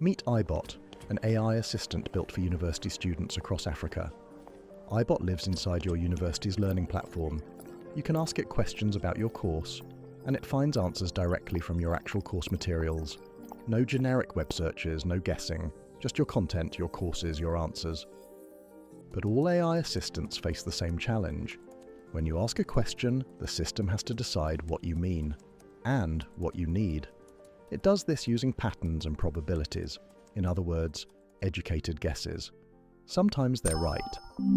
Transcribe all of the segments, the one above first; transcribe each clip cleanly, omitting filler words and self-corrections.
Meet iBot, an AI assistant built for university students across Africa. iBot lives inside your university's learning platform. You can ask it questions about your course, and it finds answers directly from your actual course materials. No generic web searches, no guessing, just your content, your courses, your answers. But all AI assistants face the same challenge. When you ask a question, the system has to decide what you mean, and what you need. It does this using patterns and probabilities. In other words, educated guesses. Sometimes they're right,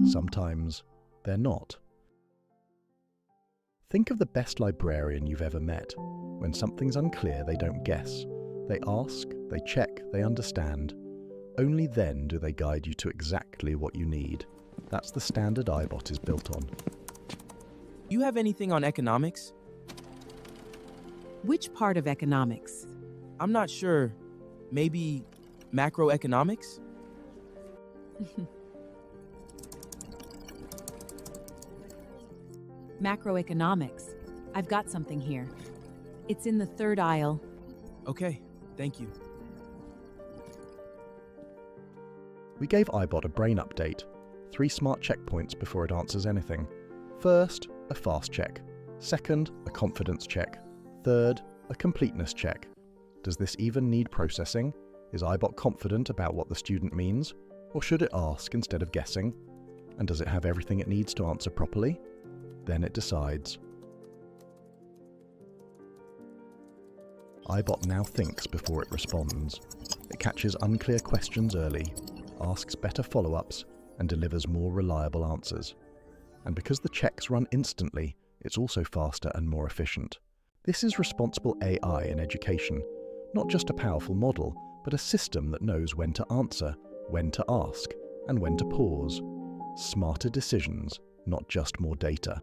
sometimes they're not. Think of the best librarian you've ever met. When something's unclear, they don't guess. They ask, they check, they understand. Only then do they guide you to exactly what you need. That's the standard iBot is built on. You have anything on economics? Which part of economics? I'm not sure. Maybe macroeconomics? Macroeconomics. I've got something here. It's in the third aisle. Okay, thank you. We gave iBot a brain update, 3 smart checkpoints before it answers anything. First, a fast check. Second, a confidence check. Third, a completeness check. Does this even need processing? Is iBot confident about what the student means? Or should it ask instead of guessing? And does it have everything it needs to answer properly? Then it decides. iBot now thinks before it responds. It catches unclear questions early, asks better follow-ups, and delivers more reliable answers. And because the checks run instantly, it's also faster and more efficient. This is responsible AI in education, not just a powerful model, but a system that knows when to answer, when to ask, and when to pause. Smarter decisions, not just more data.